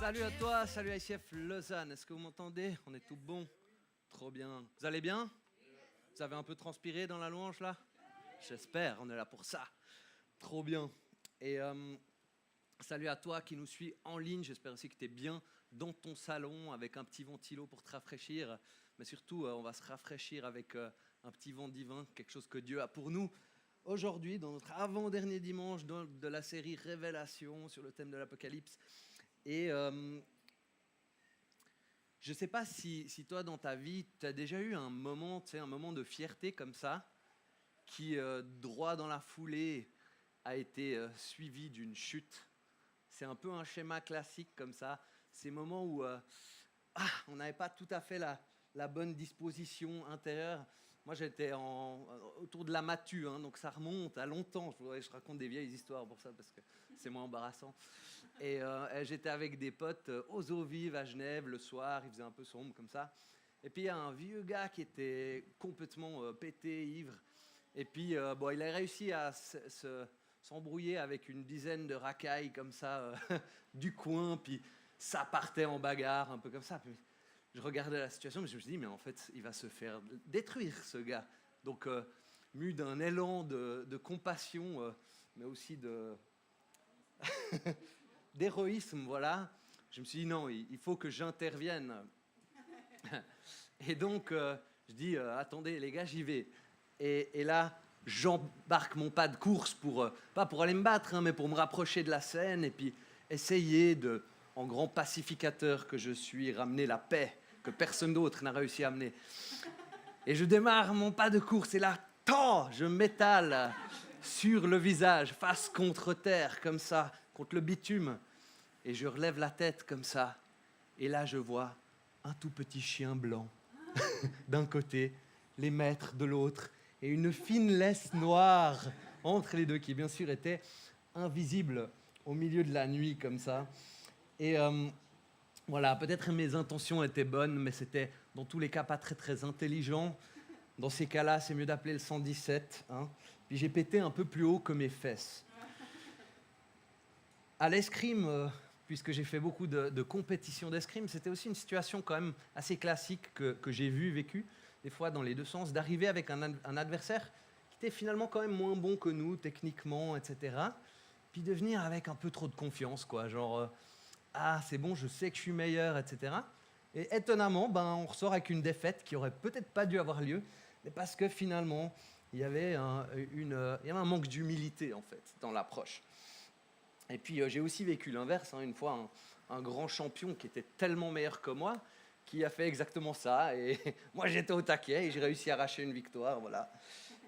Salut à toi, salut à ICF Lausanne. Est-ce que vous m'entendez? On est tout bon. Trop bien. Vous allez bien? Vous avez un peu transpiré dans la louange là? J'espère, on est là pour ça. Trop bien. Et salut à toi qui nous suis en ligne. J'espère aussi que tu es bien dans ton salon avec un petit ventilo pour te rafraîchir. Mais surtout, on va se rafraîchir avec un petit vent divin, quelque chose que Dieu a pour nous. Aujourd'hui, dans notre avant-dernier dimanche de la série Révélation sur le thème de l'Apocalypse. Et je ne sais pas si toi, dans ta vie, tu as déjà eu un moment de fierté comme ça, qui, droit dans la foulée, a été suivi d'une chute. C'est un peu un schéma classique comme ça. Ces moments où on n'avait pas tout à fait la bonne disposition intérieure. Moi, j'étais autour de la Matu, donc ça remonte à longtemps. Je raconte des vieilles histoires pour ça, parce que c'est moins embarrassant. Et j'étais avec des potes aux eaux vives à Genève le soir, il faisait un peu sombre comme ça. Et puis il y a un vieux gars qui était complètement pété, ivre. Et puis il a réussi à s'embrouiller avec une dizaine de racailles comme ça du coin. Puis ça partait en bagarre, un peu comme ça. Puis je regardais la situation, mais je me suis dit, mais en fait, il va se faire détruire, ce gars. Donc, mu d'un élan de compassion, mais aussi d'héroïsme, voilà. Je me suis dit, non, il faut que j'intervienne. Et donc, je dis, attendez, les gars, j'y vais. Et là, j'embarque mon pas de course pas pour aller me battre, mais pour me rapprocher de la scène et puis essayer en grand pacificateur que je suis, ramener la paix que personne d'autre n'a réussi à amener. Et je démarre mon pas de course et là, je m'étale sur le visage, face contre terre, comme ça, contre le bitume. Et je relève la tête comme ça. Et là, je vois un tout petit chien blanc d'un côté, les maîtres de l'autre, et une fine laisse noire entre les deux, qui bien sûr était invisible au milieu de la nuit, comme ça. Et voilà, peut-être mes intentions étaient bonnes, mais c'était dans tous les cas pas très très intelligent. Dans ces cas-là, c'est mieux d'appeler le 117. Puis j'ai pété un peu plus haut que mes fesses. À l'escrime, puisque j'ai fait beaucoup de compétitions d'escrime, c'était aussi une situation quand même assez classique que j'ai vécue, des fois dans les deux sens, d'arriver avec un adversaire qui était finalement quand même moins bon que nous, techniquement, etc. Puis de venir avec un peu trop de confiance, quoi, genre... c'est bon, je sais que je suis meilleur, etc. Et étonnamment, on ressort avec une défaite qui aurait peut-être pas dû avoir lieu, mais parce que finalement, il y avait un manque d'humilité, en fait, dans l'approche. Et puis, j'ai aussi vécu l'inverse, une fois, un grand champion qui était tellement meilleur que moi, qui a fait exactement ça, et moi, j'étais au taquet, et j'ai réussi à arracher une victoire, voilà.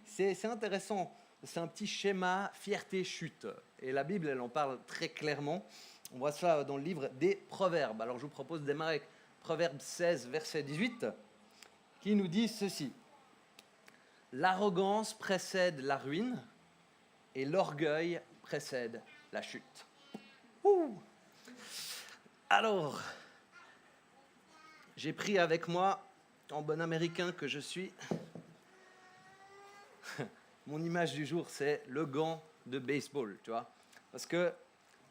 C'est intéressant, c'est un petit schéma fierté-chute, et la Bible, elle en parle très clairement. On voit ça dans le livre des Proverbes. Alors je vous propose de démarrer avec Proverbe 16, verset 18, qui nous dit ceci. L'arrogance précède la ruine et l'orgueil précède la chute. Ouh. Alors, j'ai pris avec moi, en bon américain que je suis, mon image du jour, c'est le gant de baseball, tu vois. Parce que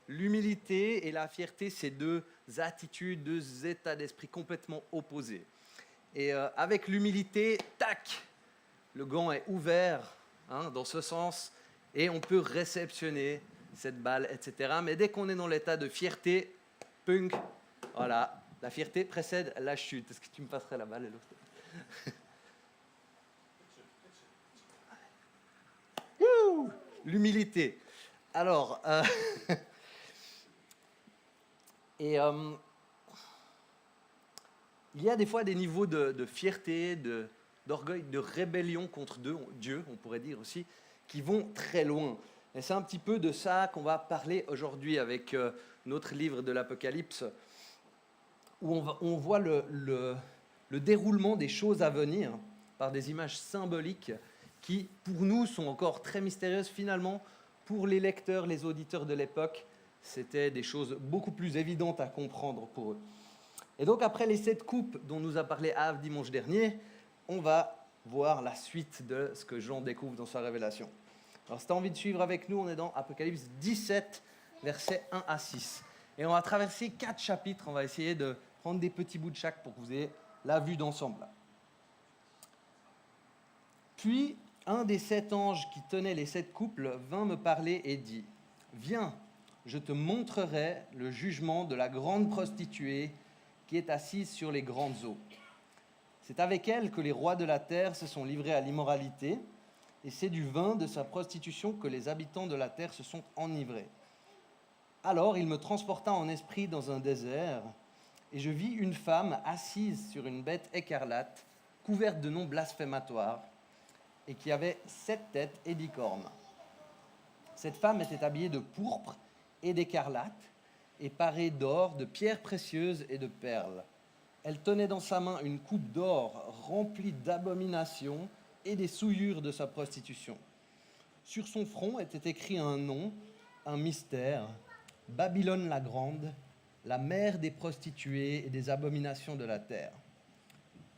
l'humilité et la fierté, c'est deux attitudes, deux états d'esprit complètement opposés. Et avec l'humilité, le gant est ouvert dans ce sens et on peut réceptionner cette balle, etc. Mais dès qu'on est dans l'état de fierté, voilà, la fierté précède la chute. Est-ce que tu me passerais la balle, l'humilité. Alors... Et il y a des fois des niveaux de fierté, d'orgueil, de rébellion contre Dieu, on pourrait dire aussi, qui vont très loin. Et c'est un petit peu de ça qu'on va parler aujourd'hui avec notre livre de l'Apocalypse, où on voit le déroulement des choses à venir par des images symboliques qui, pour nous, sont encore très mystérieuses. Finalement, pour les lecteurs, les auditeurs de l'époque, c'était des choses beaucoup plus évidentes à comprendre pour eux. Et donc, après les 7 coupes dont nous a parlé Av dimanche dernier, on va voir la suite de ce que Jean découvre dans sa révélation. Alors, si tu as envie de suivre avec nous, on est dans Apocalypse 17, versets 1 à 6. Et on va traverser 4 chapitres. On va essayer de prendre des petits bouts de chaque pour que vous ayez la vue d'ensemble. Puis, un des 7 anges qui tenaient les 7 couples vint me parler et dit : « Viens, je te montrerai le jugement de la grande prostituée qui est assise sur les grandes eaux. C'est avec elle que les rois de la terre se sont livrés à l'immoralité, et c'est du vin de sa prostitution que les habitants de la terre se sont enivrés. Alors il me transporta en esprit dans un désert, et je vis une femme assise sur une bête écarlate, couverte de noms blasphématoires, et qui avait 7 têtes et 10 cornes. Cette femme était habillée de pourpre et d'écarlate, et parée d'or, de pierres précieuses et de perles. Elle tenait dans sa main une coupe d'or remplie d'abominations et des souillures de sa prostitution. Sur son front était écrit un nom, un mystère, Babylone la grande, la mère des prostituées et des abominations de la terre.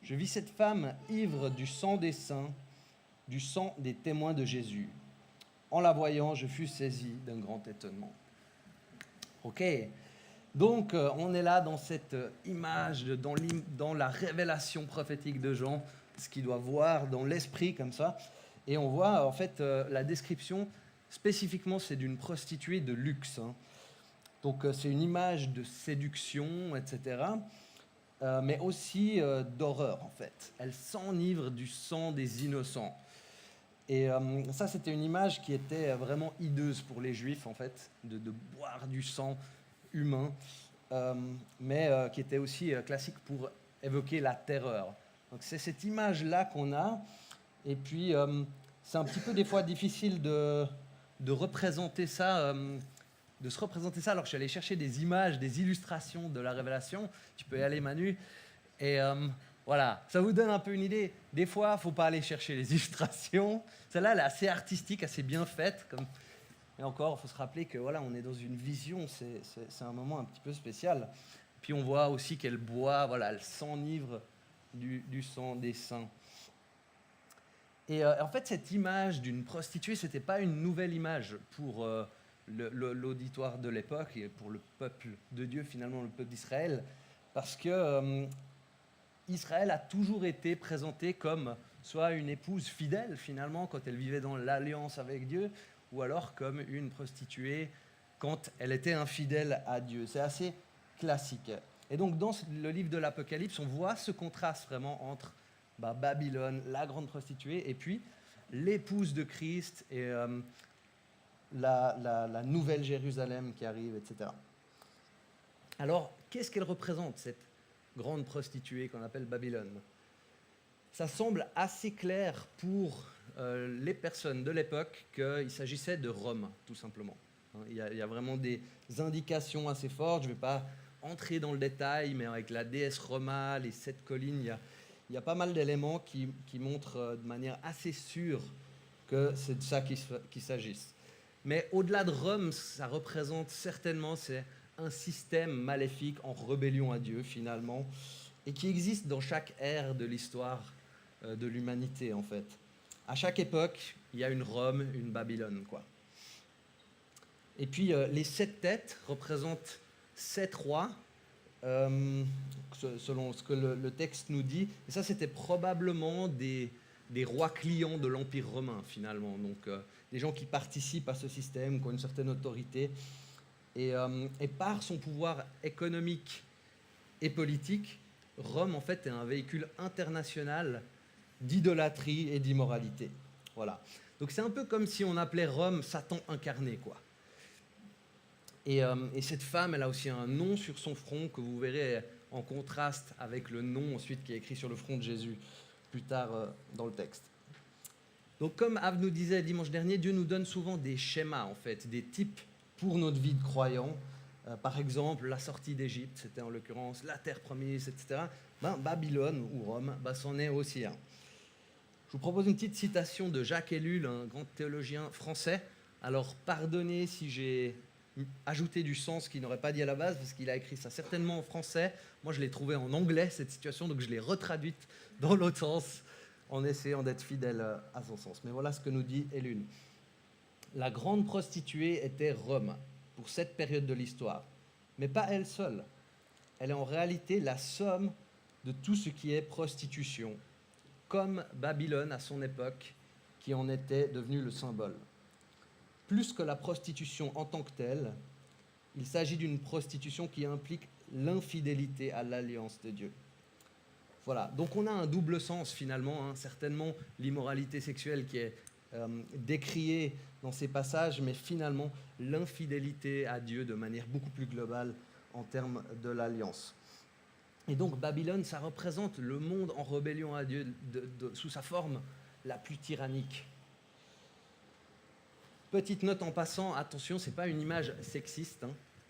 Je vis cette femme ivre du sang des saints, du sang des témoins de Jésus. En la voyant, je fus saisi d'un grand étonnement. Ok, donc on est là dans cette image, dans la révélation prophétique de Jean, ce qu'il doit voir dans l'esprit comme ça. Et on voit en fait la description, spécifiquement c'est d'une prostituée de luxe. Donc c'est une image de séduction, etc. Mais aussi d'horreur en fait. Elle s'enivre du sang des innocents. Et ça, c'était une image qui était vraiment hideuse pour les Juifs, en fait, de boire du sang humain, mais qui était aussi classique pour évoquer la terreur. Donc c'est cette image-là qu'on a, et puis c'est un petit peu des fois difficile de représenter ça, de se représenter ça. Alors je suis allé chercher des images, des illustrations de la Révélation. Tu peux y aller, Manu. Et voilà, ça vous donne un peu une idée. Des fois, il ne faut pas aller chercher les illustrations. Celle-là, elle est assez artistique, assez bien faite. Et encore, il faut se rappeler que voilà, on est dans une vision, c'est un moment un petit peu spécial. Puis on voit aussi qu'elle boit, voilà, elle s'enivre du sang des saints. Et en fait, cette image d'une prostituée, ce n'était pas une nouvelle image pour l'auditoire de l'époque et pour le peuple de Dieu, finalement le peuple d'Israël, parce que Israël a toujours été présenté comme soit une épouse fidèle, finalement, quand elle vivait dans l'alliance avec Dieu, ou alors comme une prostituée quand elle était infidèle à Dieu. C'est assez classique. Et donc, dans le livre de l'Apocalypse, on voit ce contraste vraiment entre Babylone, la grande prostituée, et puis l'épouse de Christ et la nouvelle Jérusalem qui arrive, etc. Alors, qu'est-ce qu'elle représente, cette grande prostituée qu'on appelle Babylone? Ça semble assez clair pour les personnes de l'époque qu'il s'agissait de Rome, tout simplement. Il y a vraiment des indications assez fortes. Je ne vais pas entrer dans le détail, mais avec la déesse Roma, les 7 collines, il y a pas mal d'éléments qui montrent de manière assez sûre que c'est de ça qu'il s'agisse. Mais au-delà de Rome, ça représente certainement un système maléfique en rébellion à Dieu, finalement, et qui existe dans chaque ère de l'histoire de l'humanité, en fait. À chaque époque, il y a une Rome, une Babylone, quoi. Et puis, les 7 têtes représentent 7 rois, selon ce que le texte nous dit. Et ça, c'était probablement des rois clients de l'Empire romain, finalement. Donc, des gens qui participent à ce système, qui ont une certaine autorité. Et par son pouvoir économique et politique, Rome, en fait, est un véhicule international d'idolâtrie et d'immoralité. Voilà. Donc c'est un peu comme si on appelait Rome Satan incarné, quoi. Et cette femme, elle a aussi un nom sur son front que vous verrez en contraste avec le nom ensuite qui est écrit sur le front de Jésus plus tard dans le texte. Donc comme Av nous disait dimanche dernier, Dieu nous donne souvent des schémas, en fait, des types pour notre vie de croyant. Par exemple, la sortie d'Égypte, c'était en l'occurrence la terre promise, etc. Babylone ou Rome, c'en est aussi un. Je vous propose une petite citation de Jacques Ellul, un grand théologien français. Alors, pardonnez si j'ai ajouté du sens qu'il n'aurait pas dit à la base, parce qu'il a écrit ça certainement en français. Moi, je l'ai trouvé en anglais, cette situation, donc je l'ai retraduite dans l'autre sens, en essayant d'être fidèle à son sens. Mais voilà ce que nous dit Ellul. La grande prostituée était Rome, pour cette période de l'histoire. mais pas elle seule. Elle est en réalité la somme de tout ce qui est prostitution, comme Babylone à son époque, qui en était devenu le symbole. Plus que la prostitution en tant que telle, il s'agit d'une prostitution qui implique l'infidélité à l'alliance de Dieu. Voilà, donc on a un double sens finalement, certainement l'immoralité sexuelle qui est décriée dans ces passages, mais finalement l'infidélité à Dieu de manière beaucoup plus globale en termes de l'alliance. Et donc Babylone, ça représente le monde en rébellion à Dieu sous sa forme la plus tyrannique. Petite note en passant, attention, ce n'est pas une image sexiste,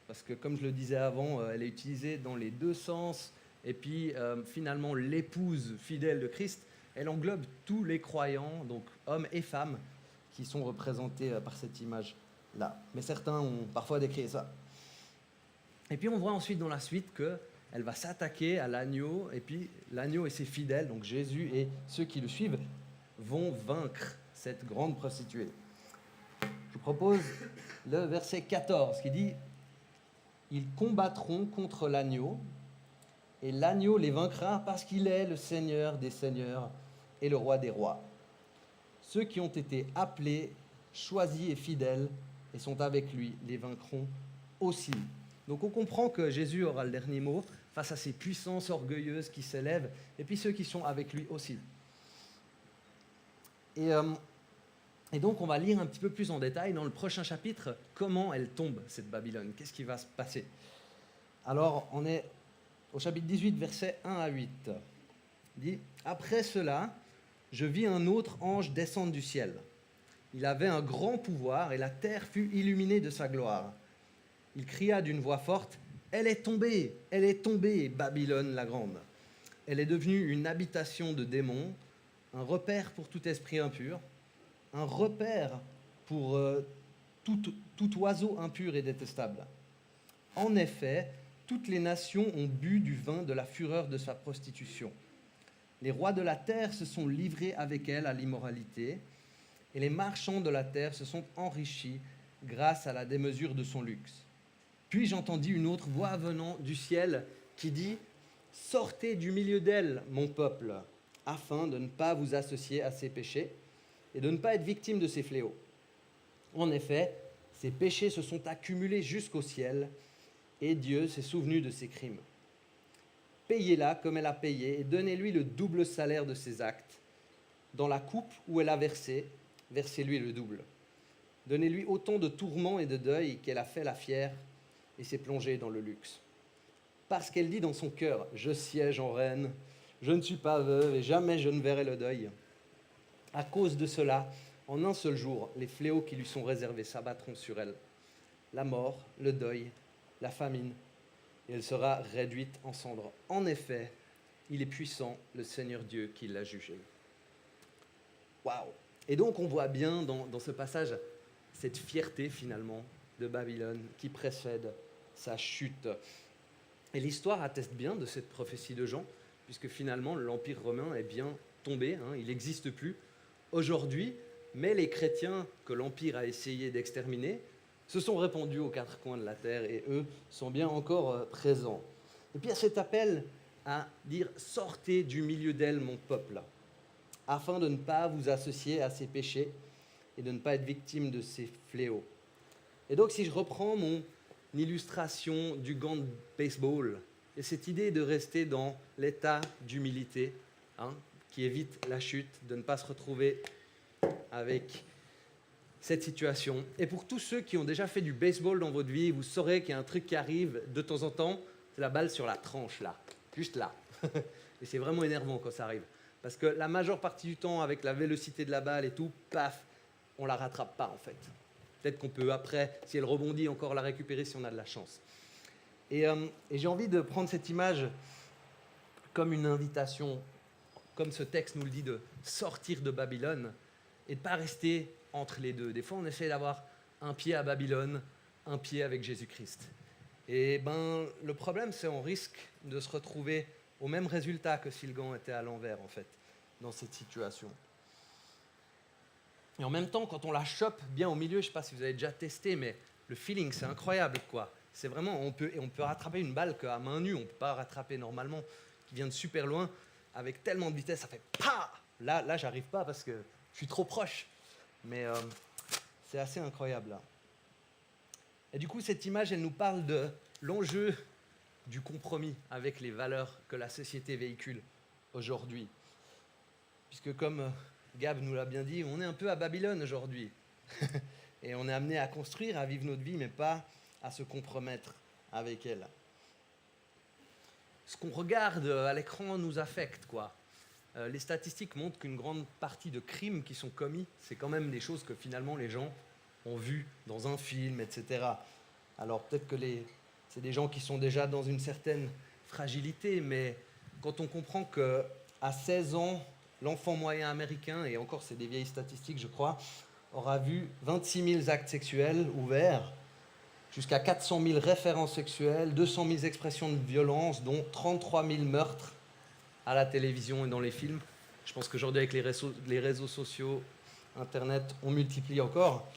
parce que comme je le disais avant, elle est utilisée dans les deux sens, et puis finalement l'épouse fidèle de Christ, elle englobe tous les croyants, donc hommes et femmes, qui sont représentés par cette image-là. Mais certains ont parfois décrié ça. Et puis on voit ensuite dans la suite qu'elle va s'attaquer à l'agneau, et puis l'agneau et ses fidèles, donc Jésus et ceux qui le suivent, vont vaincre cette grande prostituée. Je vous propose le verset 14 qui dit « Ils combattront contre l'agneau, et l'agneau les vaincra parce qu'il est le Seigneur des seigneurs et le roi des rois. Ceux qui ont été appelés, choisis et fidèles et sont avec lui les vaincront aussi. » Donc on comprend que Jésus aura le dernier mot face à ces puissances orgueilleuses qui s'élèvent, et puis ceux qui sont avec lui aussi. Et donc on va lire un petit peu plus en détail dans le prochain chapitre comment elle tombe, cette Babylone, qu'est-ce qui va se passer. Alors on est au chapitre 18, versets 1 à 8. Il dit « Après cela, je vis un autre ange descendre du ciel. Il avait un grand pouvoir et la terre fut illuminée de sa gloire. Il cria d'une voix forte, « Elle est tombée, Babylone la grande. Elle est devenue une habitation de démons, un repère pour tout esprit impur, un repère pour tout oiseau impur et détestable. En effet, toutes les nations ont bu du vin de la fureur de sa prostitution. Les rois de la terre se sont livrés avec elle à l'immoralité, et les marchands de la terre se sont enrichis grâce à la démesure de son luxe. Puis j'entendis une autre voix venant du ciel qui dit « Sortez du milieu d'elle, mon peuple, afin de ne pas vous associer à ses péchés et de ne pas être victime de ses fléaux. En effet, ses péchés se sont accumulés jusqu'au ciel, et Dieu s'est souvenu de ses crimes. Payez-la comme elle a payé, et donnez-lui le double salaire de ses actes. Dans la coupe où elle a versé, versez-lui le double. Donnez-lui autant de tourments et de deuil qu'elle a fait la fière et s'est plongée dans le luxe. Parce qu'elle dit dans son cœur, je siège en reine, je ne suis pas veuve et jamais je ne verrai le deuil. À cause de cela, en un seul jour, les fléaux qui lui sont réservés s'abattront sur elle. La mort, le deuil, la famine, et elle sera réduite en cendres. En effet, il est puissant, le Seigneur Dieu qui l'a jugé. » Waouh! Et donc on voit bien dans ce passage cette fierté finalement de Babylone qui précède sa chute. Et l'histoire atteste bien de cette prophétie de Jean, puisque finalement l'Empire romain est bien tombé, il n'existe plus aujourd'hui, mais les chrétiens que l'Empire a essayé d'exterminer se sont répandus aux quatre coins de la terre et eux sont bien encore présents. Et puis il y a cet appel à dire « Sortez du milieu d'elle, mon peuple », afin de ne pas vous associer à ses péchés et de ne pas être victime de ses fléaux. Et donc si je reprends mon illustration du gant de baseball, et cette idée de rester dans l'état d'humilité, qui évite la chute, de ne pas se retrouver avec cette situation. Et pour tous ceux qui ont déjà fait du baseball dans votre vie, vous saurez qu'il y a un truc qui arrive de temps en temps, c'est la balle sur la tranche, là, juste là. Et c'est vraiment énervant quand ça arrive. Parce que la majeure partie du temps, avec la vélocité de la balle et tout, paf, on ne la rattrape pas en fait. Peut-être qu'on peut après, si elle rebondit, encore la récupérer si on a de la chance. Et j'ai envie de prendre cette image comme une invitation, comme ce texte nous le dit, de sortir de Babylone et de ne pas rester entre les deux. Des fois, on essaie d'avoir un pied à Babylone, un pied avec Jésus-Christ. Et le problème, c'est qu'on risque de se retrouver au même résultat que si le gant était à l'envers, en fait, dans cette situation. Et en même temps, quand on la chope bien au milieu, je ne sais pas si vous avez déjà testé, mais le feeling, c'est incroyable, quoi. C'est vraiment, on peut rattraper une balle qu'à main nue, on ne peut pas rattraper normalement, qui vient de super loin, avec tellement de vitesse, ça fait PA. Là, j'arrive pas parce que je suis trop proche. Mais c'est assez incroyable là. Et du coup, cette image, elle nous parle de l'enjeu du compromis avec les valeurs que la société véhicule aujourd'hui. Puisque comme Gab nous l'a bien dit, on est un peu à Babylone aujourd'hui. Et on est amené à construire, à vivre notre vie, mais pas à se compromettre avec elle. Ce qu'on regarde à l'écran nous affecte, quoi. Les statistiques montrent qu'une grande partie de crimes qui sont commis, c'est quand même des choses que finalement les gens ont vues dans un film, etc. Alors peut-être que c'est des gens qui sont déjà dans une certaine fragilité, mais quand on comprend qu'à 16 ans, l'enfant moyen américain, et encore c'est des vieilles statistiques je crois, aura vu 26 000 actes sexuels ouverts, jusqu'à 400 000 références sexuelles, 200 000 expressions de violence, dont 33 000 meurtres à la télévision et dans les films. Je pense qu'aujourd'hui, avec les réseaux sociaux, Internet, on multiplie encore.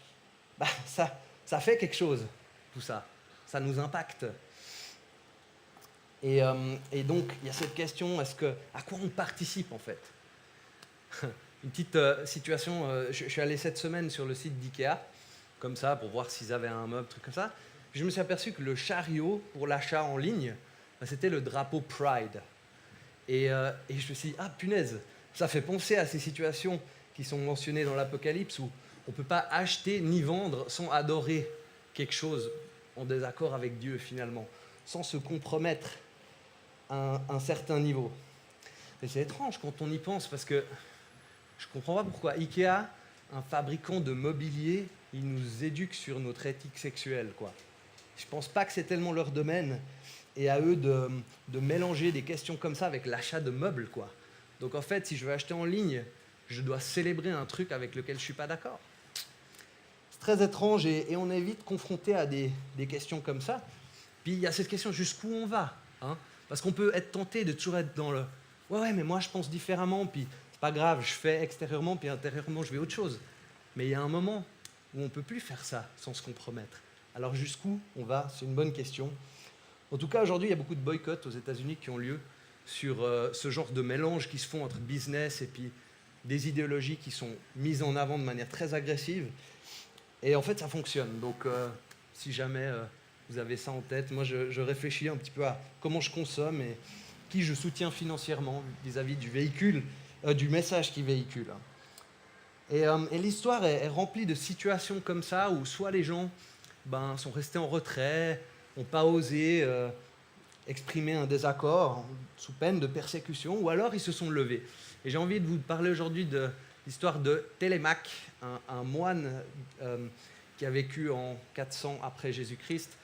Ça fait quelque chose, tout ça. Ça nous impacte. Et donc, il y a cette question, à quoi on participe, en fait? Une petite situation, je suis allé cette semaine sur le site d'IKEA, comme ça, pour voir s'ils avaient un meuble, truc comme ça. Puis je me suis aperçu que le chariot pour l'achat en ligne, c'était le drapeau Pride. Et je me suis dit, ah punaise, ça fait penser à ces situations qui sont mentionnées dans l'Apocalypse où on ne peut pas acheter ni vendre sans adorer quelque chose en désaccord avec Dieu finalement, sans se compromettre à un certain niveau. Et c'est étrange quand on y pense parce que je ne comprends pas pourquoi Ikea, un fabricant de mobilier, il nous éduque sur notre éthique sexuelle, quoi. Je ne pense pas que c'est tellement leur domaine. Et à eux de mélanger des questions comme ça avec l'achat de meubles, quoi. Donc en fait, si je veux acheter en ligne, je dois célébrer un truc avec lequel je ne suis pas d'accord. C'est très étrange et on est vite confronté à des questions comme ça. Puis il y a cette question, jusqu'où on va, hein? Parce qu'on peut être tenté de toujours être dans le « ouais, mais moi je pense différemment, puis c'est pas grave, je fais extérieurement, puis intérieurement je vais autre chose. » Mais il y a un moment où on ne peut plus faire ça sans se compromettre. Alors jusqu'où on va? C'est une bonne question. En tout cas, aujourd'hui, il y a beaucoup de boycotts aux États-Unis qui ont lieu sur ce genre de mélange qui se font entre business et puis des idéologies qui sont mises en avant de manière très agressive. Et en fait, ça fonctionne. Donc, si jamais vous avez ça en tête, moi, je réfléchis un petit peu à comment je consomme et qui je soutiens financièrement vis-à-vis du véhicule, du message qu'ils véhiculent. Et l'histoire est remplie de situations comme ça où soit les gens sont restés en retrait, n'ont pas osé exprimer un désaccord sous peine de persécution, ou alors ils se sont levés. Et j'ai envie de vous parler aujourd'hui de l'histoire de Télémaque, un moine qui a vécu en 400 après Jésus-Christ.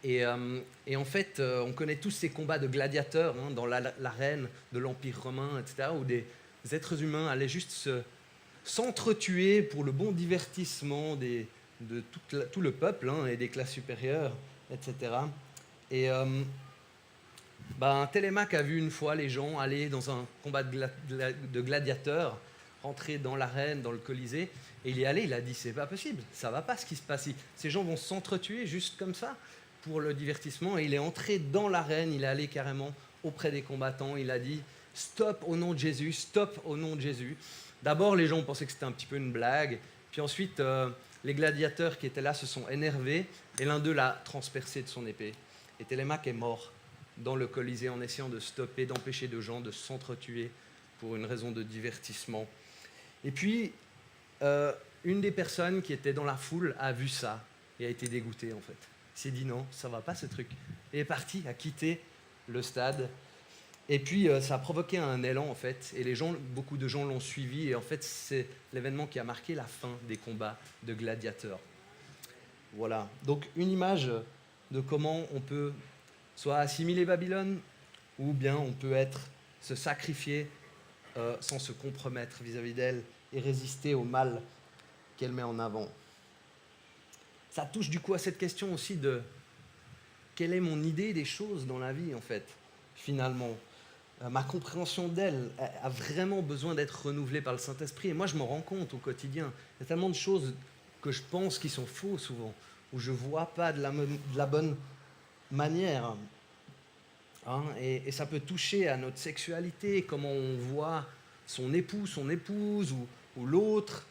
Et en fait, on connaît tous ces combats de gladiateurs dans l'arène de l'Empire romain, etc., où des êtres humains allaient juste s'entretuer pour le bon divertissement de tout le peuple et des classes supérieures, etc. Et Télémaque a vu une fois les gens aller dans un combat de gladiateurs, rentrer dans l'arène, dans le Colisée, et il y est allé, il a dit c'est pas possible, ça va pas ce qui se passe ici. Ces gens vont s'entretuer juste comme ça pour le divertissement, et il est entré dans l'arène, il est allé carrément auprès des combattants, il a dit stop au nom de Jésus, stop au nom de Jésus. D'abord les gens pensaient que c'était un petit peu une blague, puis ensuite les gladiateurs qui étaient là se sont énervés, et l'un d'eux l'a transpercé de son épée. Et Télémaque est mort dans le Colisée en essayant de stopper, d'empêcher de gens de s'entretuer pour une raison de divertissement. Et puis, une des personnes qui était dans la foule a vu ça et a été dégoûtée en fait. Il s'est dit non, ça va pas ce truc. Et est parti, a quitté le stade. Et puis, ça a provoqué un élan en fait. Et beaucoup de gens l'ont suivi. Et en fait, c'est l'événement qui a marqué la fin des combats de gladiateurs. Voilà. Donc, une image de comment on peut soit assimiler Babylone, ou bien on peut se sacrifier sans se compromettre vis-à-vis d'elle et résister au mal qu'elle met en avant. Ça touche du coup à cette question aussi de quelle est mon idée des choses dans la vie en fait, finalement. Ma compréhension d'elle a vraiment besoin d'être renouvelée par le Saint-Esprit. Et moi, je m'en rends compte au quotidien. Il y a tellement de choses que je pense qui sont fausses souvent. où je ne vois pas de la bonne manière. Hein, et ça peut toucher à notre sexualité, comment on voit son époux, son épouse ou l'autre,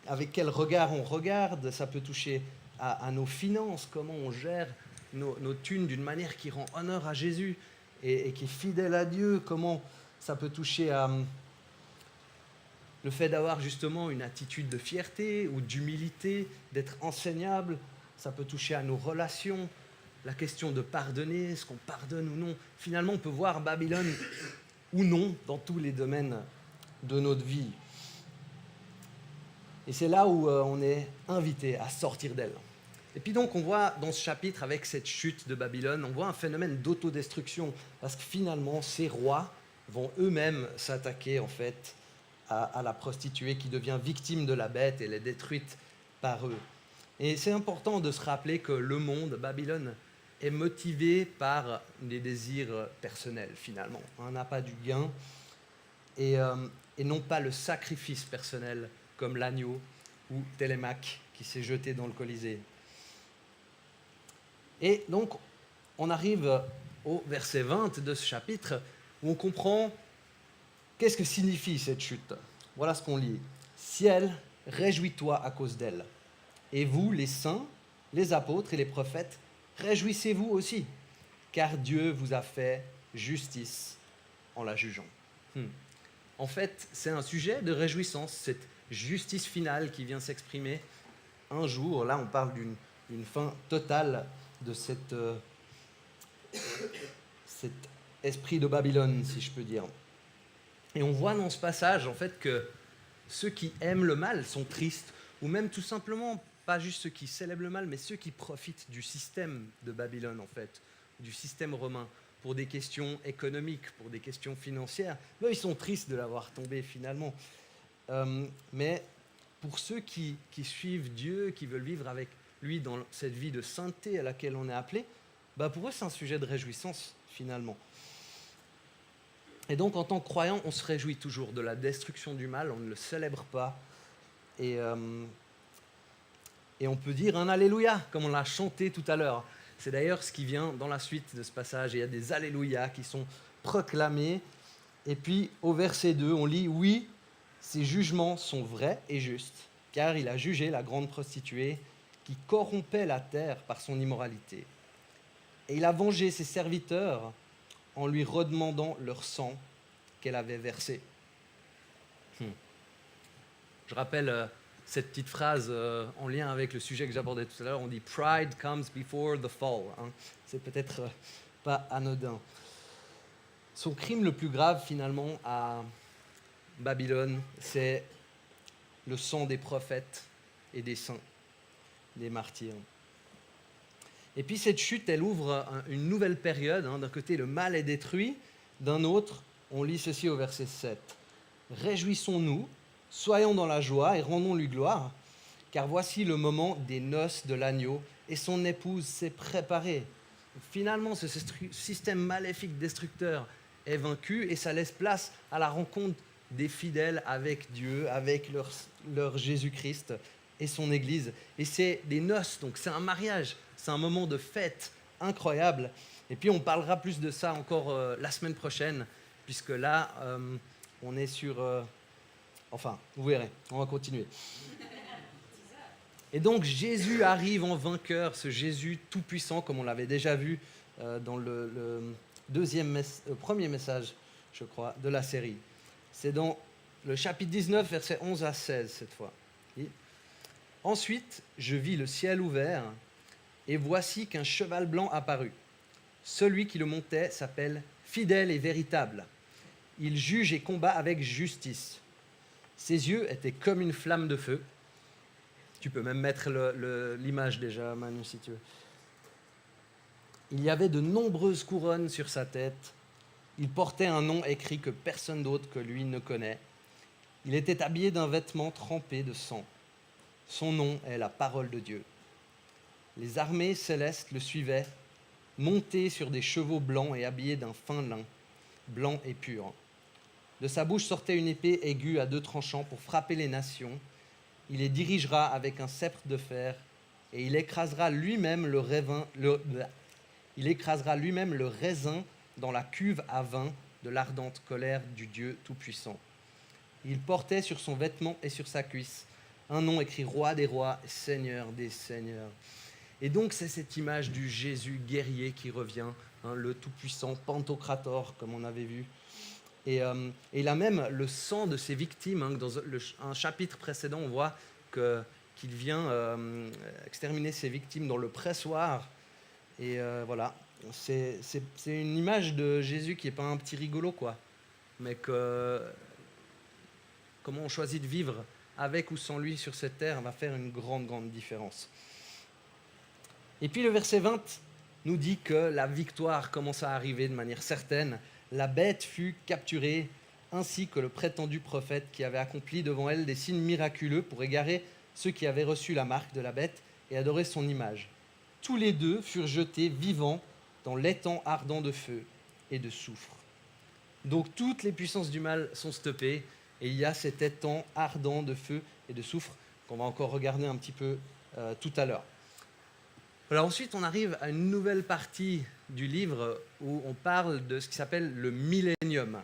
avec quel regard on regarde. Ça peut toucher à nos finances, comment on gère nos thunes d'une manière qui rend honneur à Jésus et qui est fidèle à Dieu. Comment ça peut toucher à le fait d'avoir justement une attitude de fierté ou d'humilité, d'être enseignable. Ça peut toucher à nos relations, la question de pardonner, est-ce qu'on pardonne ou non. Finalement, on peut voir Babylone ou non dans tous les domaines de notre vie. Et c'est là où on est invité à sortir d'elle. Et puis donc, on voit dans ce chapitre, avec cette chute de Babylone, on voit un phénomène d'autodestruction, parce que finalement, ces rois vont eux-mêmes s'attaquer en fait à la prostituée qui devient victime de la bête et elle est détruite par eux. Et c'est important de se rappeler que le monde, Babylone, est motivé par des désirs personnels finalement. On n'a pas du gain et non pas le sacrifice personnel comme l'agneau ou Télémaque qui s'est jeté dans le Colisée. Et donc, on arrive au verset 20 de ce chapitre où on comprend qu'est-ce que signifie cette chute. Voilà ce qu'on lit. « Ciel, réjouis-toi à cause d'elle. Et vous, les saints, les apôtres et les prophètes, réjouissez-vous aussi, car Dieu vous a fait justice en la jugeant. » En fait, c'est un sujet de réjouissance, cette justice finale qui vient s'exprimer un jour. Là, on parle d'une fin totale de cet esprit de Babylone, si je peux dire. Et on voit dans ce passage, en fait, que ceux qui aiment le mal sont tristes, ou même tout simplement, pas juste ceux qui célèbrent le mal, mais ceux qui profitent du système de Babylone, en fait, du système romain, pour des questions économiques, pour des questions financières. Eux, ils sont tristes de l'avoir tombé finalement. Mais pour ceux qui suivent Dieu, qui veulent vivre avec lui dans cette vie de sainteté à laquelle on est appelé, bah pour eux, c'est un sujet de réjouissance finalement. Et donc, en tant que croyant, on se réjouit toujours de la destruction du mal, on ne le célèbre pas. Et on peut dire un Alléluia, comme on l'a chanté tout à l'heure. C'est d'ailleurs ce qui vient dans la suite de ce passage. Il y a des Alléluia qui sont proclamés. Et puis, au verset 2, on lit « Oui, ses jugements sont vrais et justes, car il a jugé la grande prostituée qui corrompait la terre par son immoralité. Et il a vengé ses serviteurs en lui redemandant leur sang qu'elle avait versé. » Je rappelle cette petite phrase en lien avec le sujet que j'abordais tout à l'heure. On dit « Pride comes before the fall ». C'est peut-être pas anodin. Son crime le plus grave, finalement, à Babylone, c'est le sang des prophètes et des saints, des martyrs. Et puis cette chute, elle ouvre une nouvelle période. D'un côté, le mal est détruit. D'un autre, on lit ceci au verset 7. « Réjouissons-nous, soyons dans la joie et rendons-lui gloire, car voici le moment des noces de l'agneau et son épouse s'est préparée. » Finalement, ce système maléfique destructeur est vaincu et ça laisse place à la rencontre des fidèles avec Dieu, avec leur Jésus-Christ et son Église. Et c'est des noces, donc c'est un mariage, c'est un moment de fête incroyable. Et puis on parlera plus de ça encore la semaine prochaine, puisque là, on est sur... Enfin, vous verrez, on va continuer. Et donc Jésus arrive en vainqueur, ce Jésus tout-puissant, comme on l'avait déjà vu dans le premier message, je crois, de la série. C'est dans le chapitre 19, versets 11 à 16 cette fois. Et ensuite, je vis le ciel ouvert, et voici qu'un cheval blanc apparut. Celui qui le montait s'appelle Fidèle et Véritable. Il juge et combat avec justice. Ses yeux étaient comme une flamme de feu. Tu peux même mettre l'image déjà, Manu, si tu veux. Il y avait de nombreuses couronnes sur sa tête. Il portait un nom écrit que personne d'autre que lui ne connaît. Il était habillé d'un vêtement trempé de sang. Son nom est la parole de Dieu. Les armées célestes le suivaient, montés sur des chevaux blancs et habillés d'un fin lin, blanc et pur. De sa bouche sortait une épée aiguë à 2 tranchants pour frapper les nations. Il les dirigera avec un sceptre de fer et il écrasera lui-même le raisin dans la cuve à vin de l'ardente colère du Dieu Tout-Puissant. Il portait sur son vêtement et sur sa cuisse un nom écrit Roi des rois, Seigneur des seigneurs. Et donc c'est cette image du Jésus guerrier qui revient, le Tout-Puissant, Pantocrator, comme on avait vu. Et il a même le sang de ses victimes. Dans un chapitre précédent, on voit qu'il vient exterminer ses victimes dans le pressoir. Et voilà, c'est une image de Jésus qui n'est pas un petit rigolo, quoi. Mais comment on choisit de vivre avec ou sans lui sur cette terre va faire une grande, grande différence. Et puis le verset 20 nous dit que la victoire commence à arriver de manière certaine. La bête fut capturée, ainsi que le prétendu prophète qui avait accompli devant elle des signes miraculeux pour égarer ceux qui avaient reçu la marque de la bête et adoré son image. Tous les deux furent jetés vivants dans l'étang ardent de feu et de soufre. Donc toutes les puissances du mal sont stoppées et il y a cet étang ardent de feu et de soufre qu'on va encore regarder un petit peu tout à l'heure. Alors ensuite, on arrive à une nouvelle partie du livre où on parle de ce qui s'appelle le millénium.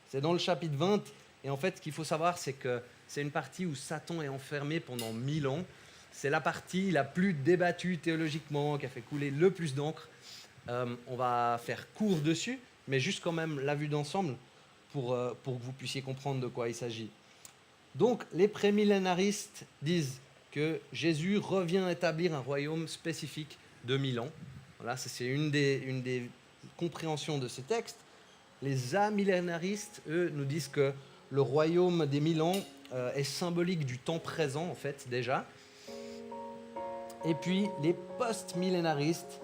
C'est dans le chapitre 20, et en fait, ce qu'il faut savoir, c'est que c'est une partie où Satan est enfermé pendant 1000 ans. C'est la partie la plus débattue théologiquement, qui a fait couler le plus d'encre. On va faire court dessus, mais juste quand même la vue d'ensemble pour que vous puissiez comprendre de quoi il s'agit. Donc, les prémillénaristes disent que Jésus revient établir un royaume spécifique de 1000 ans. Voilà, c'est une des compréhensions de ce texte. Les amillénaristes, eux, nous disent que le royaume des 1000 ans est symbolique du temps présent, en fait, déjà. Et puis, les post-millénaristes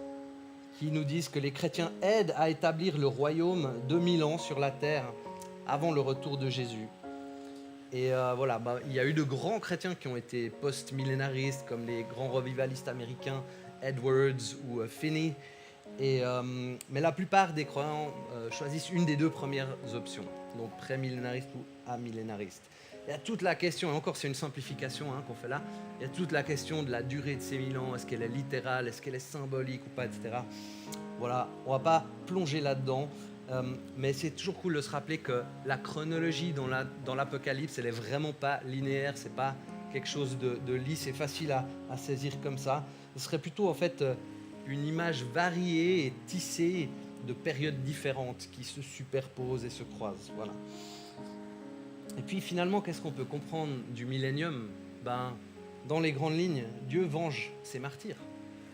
qui nous disent que les chrétiens aident à établir le royaume de 1000 ans sur la terre avant le retour de Jésus. Et voilà, il y a eu de grands chrétiens qui ont été post-millénaristes, comme les grands revivalistes américains, Edwards ou Finney. Mais la plupart des croyants choisissent une des deux premières options, donc pré-millénariste ou amillénariste. Il y a toute la question, et encore c'est une simplification qu'on fait là, il y a toute la question de la durée de ces 1000 ans, est-ce qu'elle est littérale, est-ce qu'elle est symbolique ou pas, etc. Voilà, on ne va pas plonger là-dedans. Mais c'est toujours cool de se rappeler que la chronologie dans l'Apocalypse, elle n'est vraiment pas linéaire, c'est pas quelque chose de lisse et facile à saisir comme ça. Ce serait plutôt en fait une image variée et tissée de périodes différentes qui se superposent et se croisent. Voilà. Et puis finalement, qu'est-ce qu'on peut comprendre du millénium ? Dans les grandes lignes, Dieu venge ses martyrs,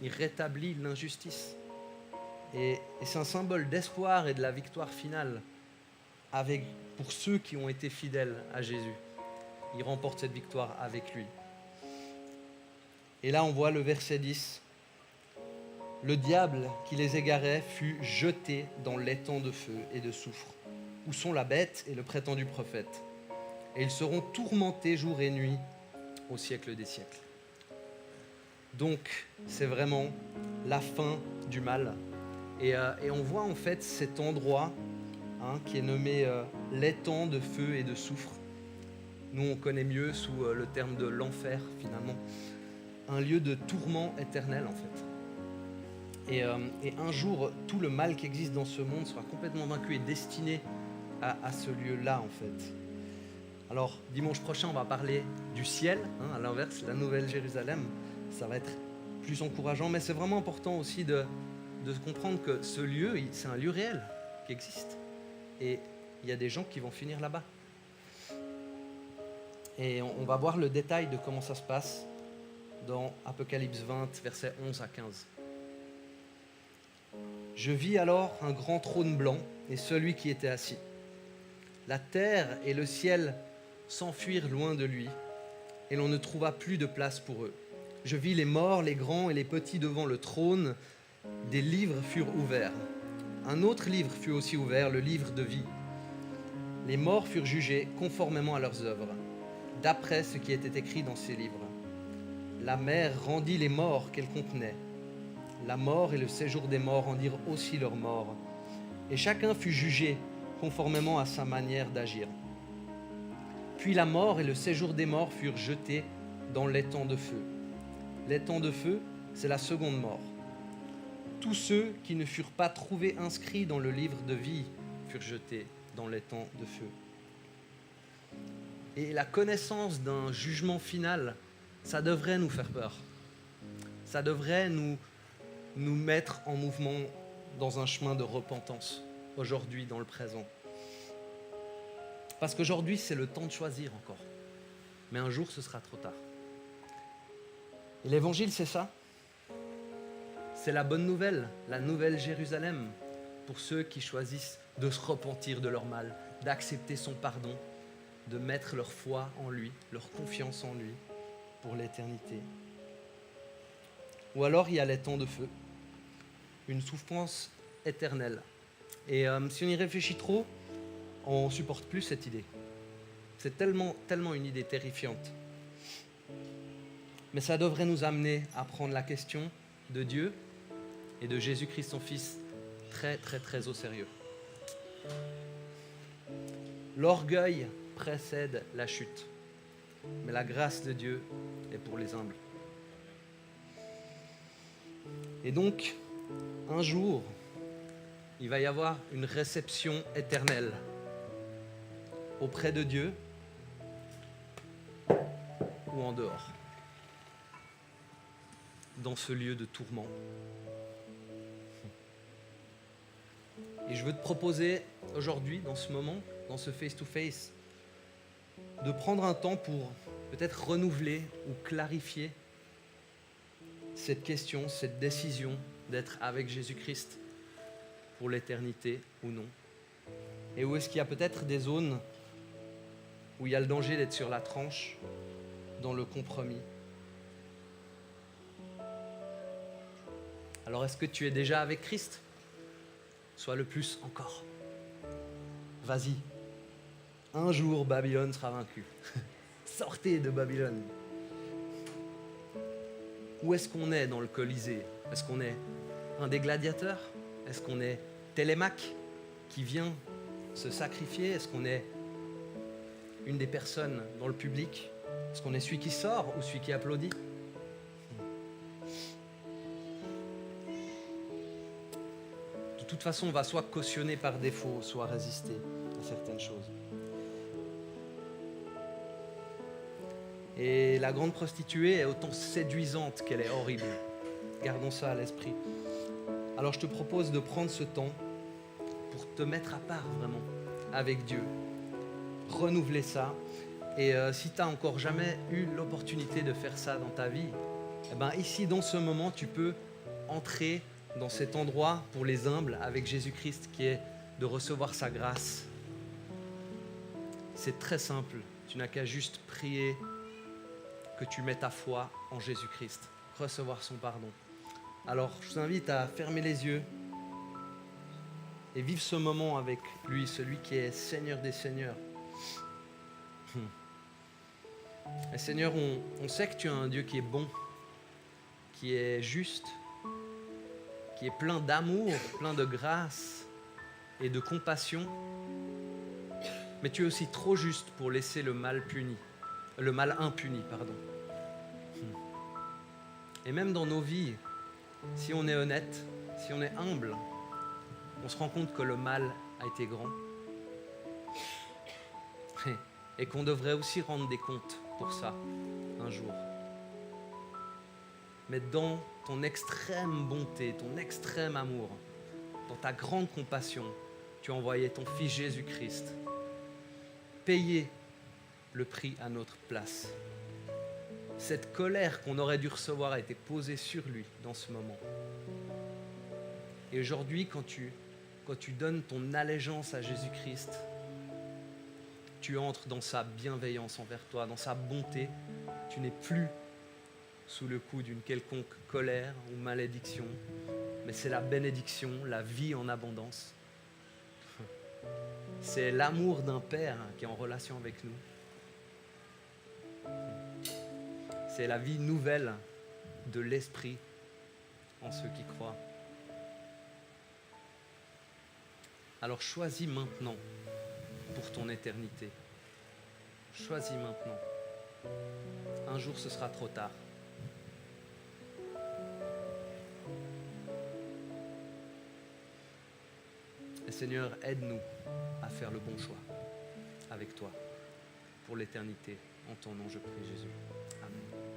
il rétablit l'injustice. Et c'est un symbole d'espoir et de la victoire finale pour ceux qui ont été fidèles à Jésus. Il remporte cette victoire avec lui. Et là, on voit le verset 10. Le diable qui les égarait fut jeté dans l'étang de feu et de soufre, où sont la bête et le prétendu prophète. Et ils seront tourmentés jour et nuit au siècle des siècles. Donc, c'est vraiment la fin du mal. Et on voit en fait cet endroit qui est nommé l'étang de feu et de soufre. Nous, on connaît mieux sous le terme de l'enfer, finalement. Un lieu de tourment éternel, en fait. Et un jour, tout le mal qui existe dans ce monde sera complètement vaincu et destiné à ce lieu-là, en fait. Alors, dimanche prochain, on va parler du ciel, à l'inverse, la Nouvelle Jérusalem. Ça va être plus encourageant, mais c'est vraiment important aussi de comprendre que ce lieu, c'est un lieu réel qui existe. Et il y a des gens qui vont finir là-bas. Et on va voir le détail de comment ça se passe dans Apocalypse 20, versets 11 à 15. Je vis alors un grand trône blanc et celui qui était assis. La terre et le ciel s'enfuirent loin de lui, et l'on ne trouva plus de place pour eux. Je vis les morts, les grands et les petits devant le trône. Des livres furent ouverts. Un autre livre fut aussi ouvert, le livre de vie. Les morts furent jugés conformément à leurs œuvres, d'après ce qui était écrit dans ces livres. La mer rendit les morts qu'elle contenait. La mort et le séjour des morts rendirent aussi leurs morts. Et chacun fut jugé conformément à sa manière d'agir. Puis la mort et le séjour des morts furent jetés dans l'étang de feu. L'étang de feu, c'est la seconde mort. Tous ceux qui ne furent pas trouvés inscrits dans le livre de vie furent jetés dans les temps de feu. Et la connaissance d'un jugement final, ça devrait nous faire peur. Ça devrait nous mettre en mouvement dans un chemin de repentance, aujourd'hui, dans le présent. Parce qu'aujourd'hui, c'est le temps de choisir encore. Mais un jour, ce sera trop tard. Et l'évangile, c'est ça. C'est la bonne nouvelle, la nouvelle Jérusalem, pour ceux qui choisissent de se repentir de leur mal, d'accepter son pardon, de mettre leur foi en lui, leur confiance en lui pour l'éternité. Ou alors il y a les temps de feu, une souffrance éternelle. Et si on y réfléchit trop, on ne supporte plus cette idée. C'est tellement une idée terrifiante. Mais ça devrait nous amener à prendre la question de Dieu et de Jésus-Christ son Fils très très très au sérieux. L'orgueil précède la chute, mais la grâce de Dieu est pour les humbles. Et donc, un jour, il va y avoir une réception éternelle auprès de Dieu ou en dehors, dans ce lieu de tourment. Et je veux te proposer aujourd'hui, dans ce moment, dans ce face-to-face, de prendre un temps pour peut-être renouveler ou clarifier cette question, cette décision d'être avec Jésus-Christ pour l'éternité ou non. Et où est-ce qu'il y a peut-être des zones où il y a le danger d'être sur la tranche, dans le compromis. Alors est-ce que tu es déjà avec Christ ? Sois le plus encore. Vas-y. Un jour, Babylone sera vaincue. Sortez de Babylone. Où est-ce qu'on est dans le Colisée ? Est-ce qu'on est un des gladiateurs ? Est-ce qu'on est Télémaque qui vient se sacrifier ? Est-ce qu'on est une des personnes dans le public ? Est-ce qu'on est celui qui sort ou celui qui applaudit ? De toute façon, on va soit cautionner par défaut, soit résister à certaines choses. Et la grande prostituée est autant séduisante qu'elle est horrible. Gardons ça à l'esprit. Alors je te propose de prendre ce temps pour te mettre à part vraiment avec Dieu. Renouveler ça. Et si tu n'as encore jamais eu l'opportunité de faire ça dans ta vie, eh ben ici, dans ce moment, tu peux entrer dans cet endroit pour les humbles avec Jésus-Christ qui est de recevoir sa grâce. C'est très simple. Tu n'as qu'à juste prier que tu mets ta foi en Jésus-Christ, recevoir son pardon. Alors, je vous invite à fermer les yeux et vivre ce moment avec lui, celui qui est Seigneur des Seigneurs. Et Seigneur, on sait que tu es un Dieu qui est bon, qui est juste, qui est plein d'amour, plein de grâce et de compassion. Mais tu es aussi trop juste pour laisser le mal impuni. Et même dans nos vies, si on est honnête, si on est humble, on se rend compte que le mal a été grand et qu'on devrait aussi rendre des comptes pour ça un jour. Mais dans ton extrême bonté, ton extrême amour, dans ta grande compassion, tu as envoyé ton Fils Jésus-Christ payer le prix à notre place. Cette colère qu'on aurait dû recevoir a été posée sur lui dans ce moment. Et aujourd'hui, quand tu donnes ton allégeance à Jésus-Christ, tu entres dans sa bienveillance envers toi, dans sa bonté. Tu n'es plus sous le coup d'une quelconque colère ou malédiction, mais c'est la bénédiction, la vie en abondance. C'est l'amour d'un Père qui est en relation avec nous. C'est la vie nouvelle de l'Esprit en ceux qui croient. Alors choisis maintenant pour ton éternité. Choisis maintenant. Un jour, ce sera trop tard. Et Seigneur, aide-nous à faire le bon choix avec toi pour l'éternité. En ton nom, je prie, Jésus. Amen.